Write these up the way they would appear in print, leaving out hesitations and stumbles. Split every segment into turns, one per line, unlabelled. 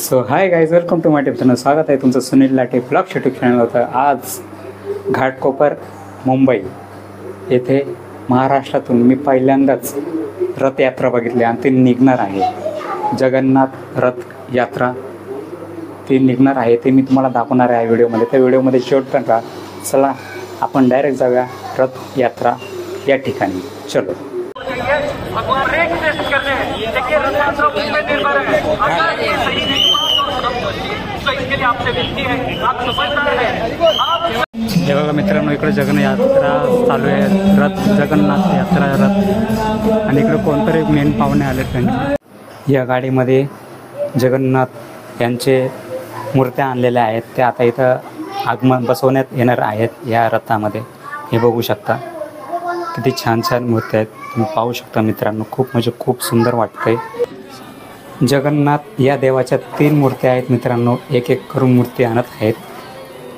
So hi guys, welcome to my YouTube channel. स्वागत आहे तुमचं Sunil Late blogs YouTube channel होतं. आज घाटकोपर मुंबई येथे महाराष्ट्रातून मी पहिल्यांदाच रथयात्रा बघितली आणि ती निघणार आहे. जगन्नाथ रथ यात्रा ती निघणार आहे, ते मी तुम्हाला दाखवणार आहे व्हिडिओमध्ये. त्या व्हिडिओमध्ये शेवटपर्यंत राहा. चला आपण डायरेक्ट जाऊया रथ यात्रा या ठिकाणी. चलो. हे बघा मित्रांनो, इकडे जगन्नाथ यात्रा चालू आहे. जगन्नाथ यात्रा रथ, आणि इकडे कोणतरी मेन पाहुणे आले त्यांचे. या गाडीमध्ये जगन्नाथ यांचे मूर्त्या आणलेल्या आहेत. त्या आता इथं आगमन बसवण्यात येणार आहेत या रथामध्ये. हे बघू शकता किती छान छान मूर्त्या आहेत, तुम्ही पाहू शकता मित्रांनो. खूप सुंदर वाटतंय. जगन्नाथ या देवाच्या 3 मूर्त्या आहेत मित्रांनो. एक एक करून मूर्ती आणत आहेत.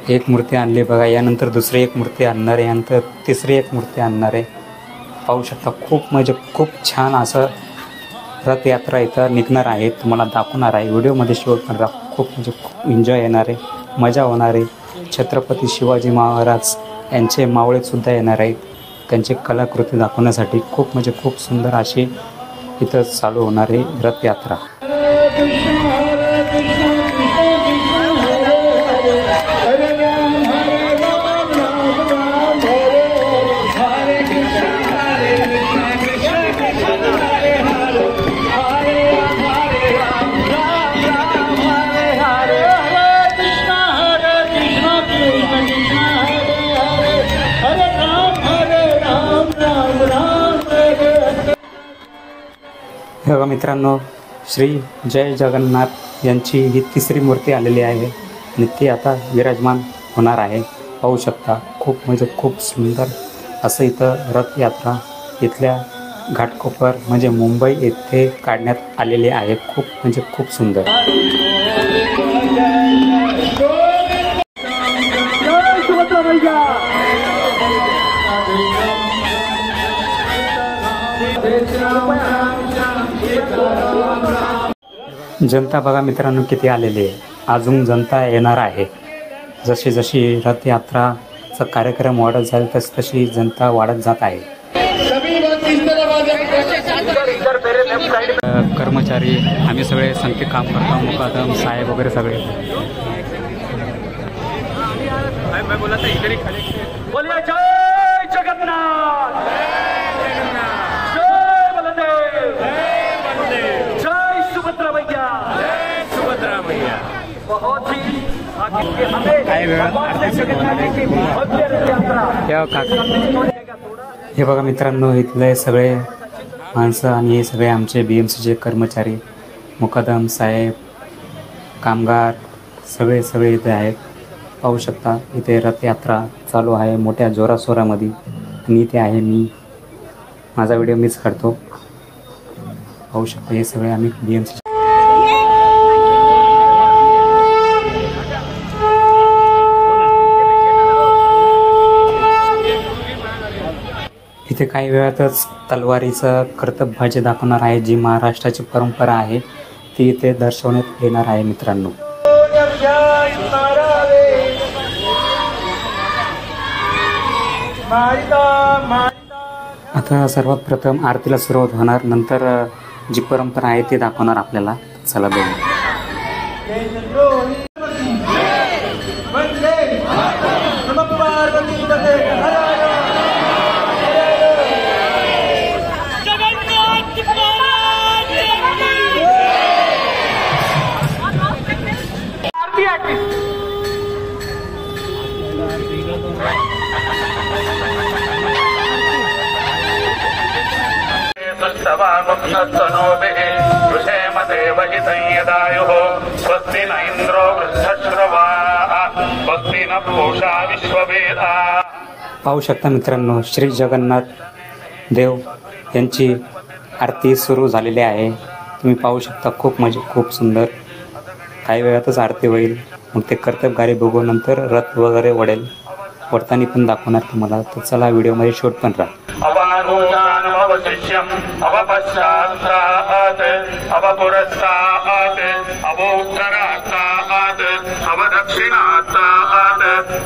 एक मूर्ती आणली बघा, यानंतर दुसरी एक मूर्ती आणणार आहे, यानंतर तिसरी एक मूर्ती आणणार आहे. पाहू शकता खूप छान असं रथयात्रा इथं निघणार आहे. तुम्हाला दाखवणार आहे व्हिडिओमध्ये. शेवटपर्यंत खूप एन्जॉय येणार आहे, मजा होणार आहे. छत्रपती शिवाजी महाराज यांचे मावळेसुद्धा येणार आहेत. त्यांची कलाकृती दाखवण्यासाठी खूप सुंदर अशी इथं चालू होणार आहे रथयात्रा. बघा मित्रांनो, श्री जय जगन्नाथ यांची ही तिसरी मूर्ती आलेली आहे आणि ती आता विराजमान होणार आहे. पाहू शकता खूप सुंदर असं इथं रथयात्रा इथल्या घाटकोपर म्हणजे मुंबई येथे काढण्यात आलेली आहे. खूप सुंदर. जनता बघा मित्रांनो किती आलेली आहे. अजून जनता येणार आहे. जशी रथयात्राचा कार्यक्रम वाढत जाईल तशी जनता वाढत जात आहे. कर्मचारी आम्ही सगळे संख्ये काम करतो, मुकादम साहेब वगैरे सगळे. हे बघा मित्रांनो, इथले सगळे माणसं आणि हे सगळे आमचे BMCचे कर्मचारी, मुकादम साहेब, कामगार सगळे इथे आहेत. पाहू शकता इथे रथयात्रा चालू आहे मोठ्या जोराशोरामध्ये. आणि इथे आहे मी, माझा व्हिडिओ मीच करतो. पाहू शकता हे सगळे आम्ही BMC. इथे काही वेळातच तलवारीचं कर्तबबाजी दाखवणार आहे. जी महाराष्ट्राची परंपरा आहे ती इथे दर्शवण्यात येणार आहे मित्रांनो. आता सर्वात प्रथम आरतीला सुरुवात होणार, नंतर जी परंपरा आहे ती दाखवणार आपल्याला. चला बघू. पाहू शकता मित्रांनो, श्री जगन्नाथ देव यांची आरती सुरू झालेली आहे. तुम्ही पाहू शकता. खूप सुंदर. काही वेळातच आरती होईल, मग ते कर्तबगारी बघू, नंतर रथ वगैरे वडेल. वरतानी पण दाखवणार तुम्हाला. तर चला व्हिडिओमध्ये शॉर्ट पण राहा.
अवशिष्यम अवपश्चात् अवपुरस्तात् अवोत्तरात् अवदक्षिणात्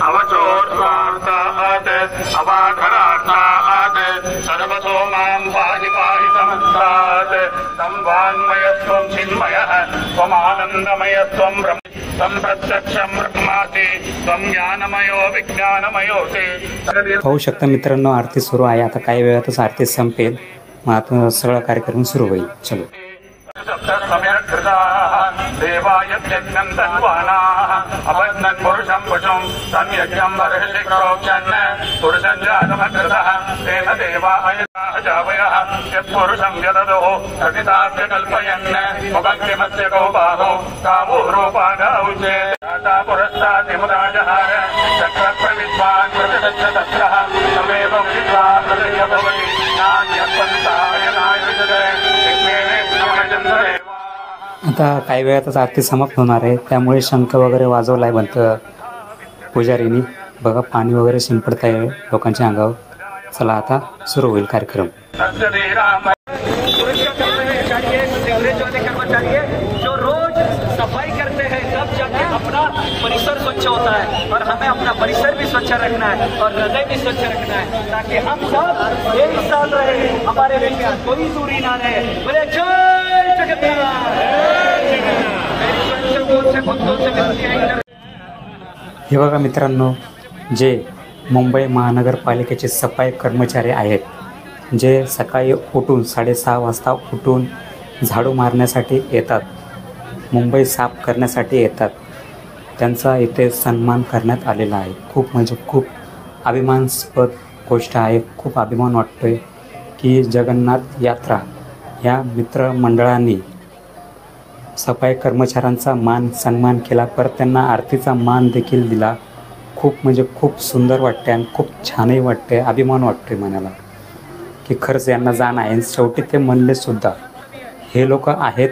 अवचोर्ध्वात् अवाधरात् सर्वतो मां पाहि पाहि समस्तात् तं वाङ्मयस्त्वं चिन्मयः त्वमानन्दमयस्त्वं ब्रह्म तं प्रत्यक्षं ब्रह्मासि त्वं ज्ञानमयो विज्ञानमयोऽसि.
पाहू शकता मित्रांनो, आरती सुरू आहे. आता काही वेळातच आरती संपेल. मग आता सगळा कार्यक्रम सुरू होईल. चलो. देवाय यज्ञं तन्वानाः अपज्ञन् पुरुषं पशुं सम्यज्ञं बर्हिषिक्रोक्षन् पुरुषं जातमकृतः तेन देवाय जावयः यत्पुरुषं यददुः प्रतिदास्य कल्पयन् मुखङ्किमस्य कौ बाहो कामो रूपादाउचे दाता पुरस्ताद्यमुदाजहार चक्रप्रविद्वान् प्रतिदच्छ तत्रः तमेव विद्वान् प्रदय भवति नान्यत्पन्ताय नायुजते विज्ञेने. आता काही वेळातच आरती समाप्त होणार आहे. त्यामुळे शंख वगैरे वाजवलाय म्हणतं पुजारीनी. बघा पाणी वगैरे शिंपडत आहे लोकांच्या अंगावर. चला आता सुरू होईल कार्यक्रम.
जो रोज सफाई करते हैं तब जाके अपना परिसर स्वच्छ होता है और हमें अपना परिसर भी स्वच्छ रखना है और हृदय भी स्वच्छ रखना है ताकि हम सब एक साथ रहे, हमारे बीच में कोई दूरी ना रहे. बोले जय जगन्नाथ.
हे बघा मित्रांनो, जे मुंबई महानगरपालिकेचे सफाई कर्मचारी आहेत, जे सकाळी उठून 6:30 वाजता उठून झाडू मारण्यासाठी येतात, मुंबई साफ करण्यासाठी येतात, त्यांचा इथे सन्मान करण्यात आलेला आहे. खूप म्हणजे खूप अभिमानास्पद गोष्ट आहे. खूप अभिमान वाटतो आहे की जगन्नाथ यात्रा या मित्रमंडळांनी सफाई कर्मचाऱ्यांचा मान सन्मान केला, परत त्यांना आरतीचा मान देखील दिला. खूप म्हणजे खूप सुंदर वाटते आणि खूप छानही वाटते. अभिमान वाटतो आहे मनाला की खरंच यांना जाण आहे. शेवटी ते म्हणले सुद्धा, हे लोक आहेत,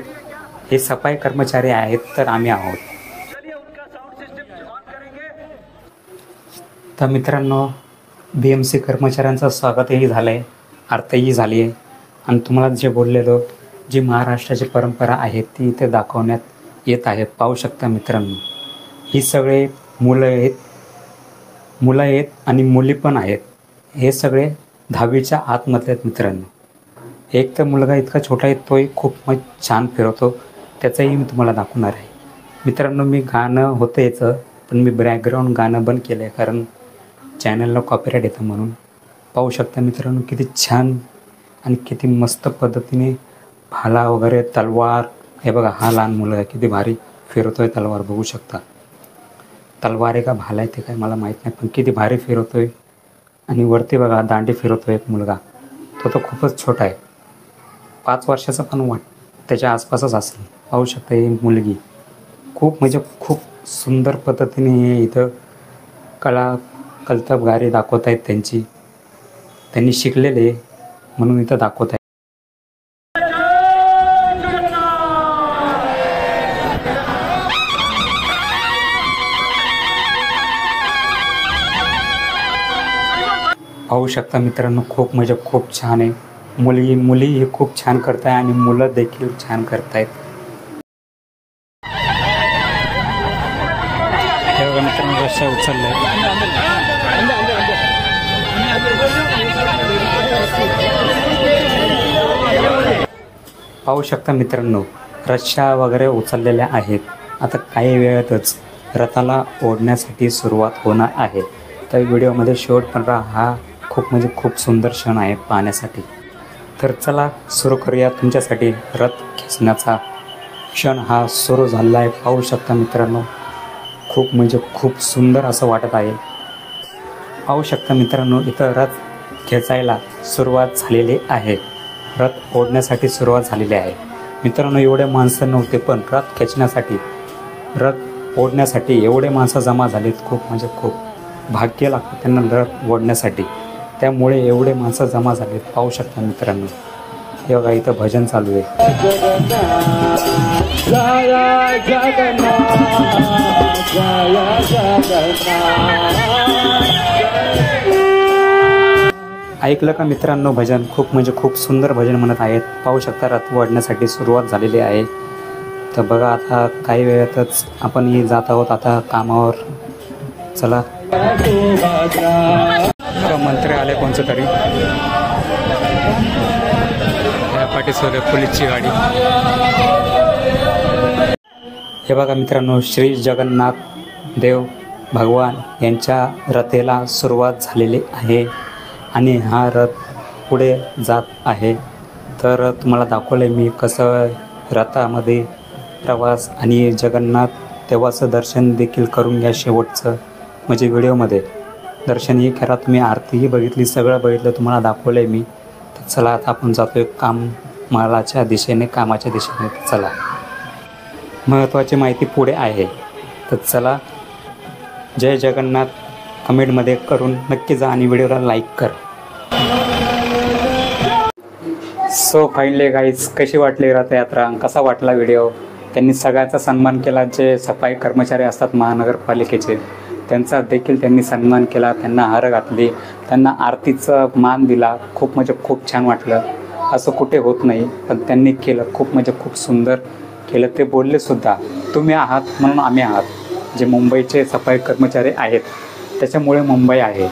हे सफाई कर्मचारी आहेत, तर आम्ही आहोत. तर मित्रांनो, BMC कर्मचाऱ्यांचं स्वागतही झालं आहे, आरतीही झाली आहे. आणि तुम्हाला जे बोललेलो, जी महाराष्ट्राची परंपरा आहे ती इथे दाखवण्यात येत आहेत. पाहू शकता मित्रांनो, ही सगळे मुलं आहेत आणि मुली पण आहेत. हे सगळे 10वीच्या आतमधले आहेत मित्रांनो. एक तर मुलगा इतका छोटा आहे, तोही खूप छान फिरवतो. त्याचंही मी तुम्हाला दाखवणार आहे. मित्रांनो, मी गाणं होतं याचं, पण मी बॅकग्राऊंड गाणं बंद केलं आहे कारण चॅनलला कॉपीराईट येतं म्हणून. पाहू शकता मित्रांनो, किती छान आणि किती मस्त पद्धतीने भाला वगैरे, तलवार. हे बघा, हा लहान मुलगा किती भारी फिरवतो आहे तलवार. बघू शकता, तलवार आहे का भाला आहे ते काय मला माहीत नाही, पण किती भारी फिरवतो आहे. आणि वरती बघा दांडी फिरवतो एक मुलगा. तो तर खूपच छोटा आहे, 5 वर्षाचा पण त्याच्या आसपासच असेल. पाहू शकता ही मुलगी खूप म्हणजे खूप सुंदर पद्धतीने हे इथं कलतबगारी दाखवत आहेत त्यांची. त्यांनी शिकलेले म्हणून इथं दाखवत आहेत. पाहू शकता मित्रांनो, खूप म्हणजे खूप छान आहे. मुली हे खूप छान करत आहे आणि मुलं देखील छान करत आहेत. मित्रांनो, रस्सा उचललाय. पाहू शकता मित्रांनो, रस्सा वगैरे उचललेल्या आहेत. आता काही वेळातच रथाला ओढण्यासाठी सुरुवात होणार आहे. तर व्हिडिओमध्ये शेवट पण हा खूप म्हणजे खूप सुंदर क्षण आहे पाहण्यासाठी. तर चला सुरू करूया. तुमच्यासाठी रथ खेचण्याचा क्षण हा सुरू झाला आहे. पाहू शकता मित्रांनो, खूप म्हणजे खूप सुंदर असं वाटत आहे. पाहू शकता मित्रांनो, इथं रथ खेचायला सुरुवात झालेली आहे. रथ ओढण्यासाठी सुरुवात झालेली आहे. मित्रांनो, एवढे माणसं नव्हते, पण रथ खेचण्यासाठी, रथ ओढण्यासाठी एवढे माणसं जमा झालीत. खूप म्हणजे खूप भाग्य लागतं त्यांना रथ ओढण्यासाठी. त्यामुळे एवढे माणसं जमा झालेत. पाहू शकता मित्रांनो, हे बघा इथं भजन चालू आहे. जगन्नाथ ऐकलं का मित्रांनो भजन? खूप म्हणजे खूप सुंदर भजन म्हणत आहेत. पाहू शकता रथ वाढण्यासाठी सुरुवात झालेली आहे. तर बघा आता काही वेळातच आपण जात आहोत आता कामावर. चला मंत्री आले कोणचं तरी, पाठीसोबत पोलीसची गाडी. हे बघा मित्रांनो, श्री जगन्नाथ देव भगवान यांच्या रथेला सुरुवात झालेली आहे आणि हा रथ पुढे जात आहे. तर तुम्हाला दाखवलं मी कसं रथामध्ये प्रवास आणि जगन्नाथ देवाचं दर्शन देखील करून घ्या. शेवटचं म्हणजे व्हिडिओमध्ये दर्शनही करा तुम्ही, आरतीही बघितली, सगळं बघितलं, तुम्हाला दाखवलं आहे मी. तर चला आता आपण जातो आहे कामाच्या दिशेने. चला महत्त्वाची माहिती पुढे आहे. तर चला, जय जगन्नाथ कमेंटमध्ये करून नक्की जा आणि व्हिडिओला लाईक कर. सो फाईनली गाईज, कशी वाटली रथयात्रा? कसा वाटला व्हिडिओ? त्यांनी सगळ्याचा सन्मान केला. जे सफाई कर्मचारी असतात महानगरपालिकेचे त्यांचा देखील त्यांनी सन्मान केला, त्यांना हार घातली, त्यांना आरतीचा मान दिला. खूप म्हणजे खूप छान वाटलं. असं कुठे होत नाही, पण त्यांनी केलं. खूप म्हणजे खूप सुंदर केलं. ते बोलले सुद्धा, तुम्ही आहात म्हणून आम्ही आहात. जे मुंबईचे सफाई कर्मचारी आहेत त्याच्यामुळे मुंबई आहे.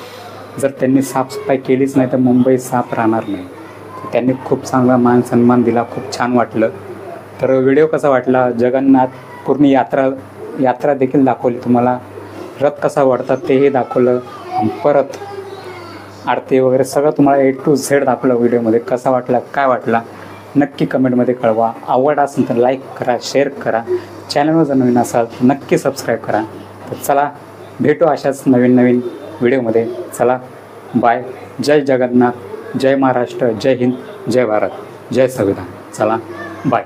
जर त्यांनी साफसफाई केलीच नाही तर मुंबई साफ राहणार नाही. त्यांनी खूप चांगला मान सन्मान दिला. खूप छान वाटलं. तर व्हिडिओ कसा वाटला? जगन्नाथ पूर्ण यात्रा देखील दाखवली तुम्हाला. रथ कसा वाढतात तेही दाखवलं. परत आरती वगैरे सगळं तुम्हाला A to Z दाखवलं व्हिडिओमध्ये. कसा वाटला, काय वाटला नक्की कमेंटमध्ये कळवा. आवड असेल तर लाईक करा, शेअर करा. चॅनलवर जर नवीन असाल तर नक्की सबस्क्राईब करा. तर चला भेटू अशाच नवीन व्हिडिओमध्ये. चला बाय. जय जगन्नाथ, जय महाराष्ट्र, जय हिंद, जय भारत, जय संविधान. चला बाय.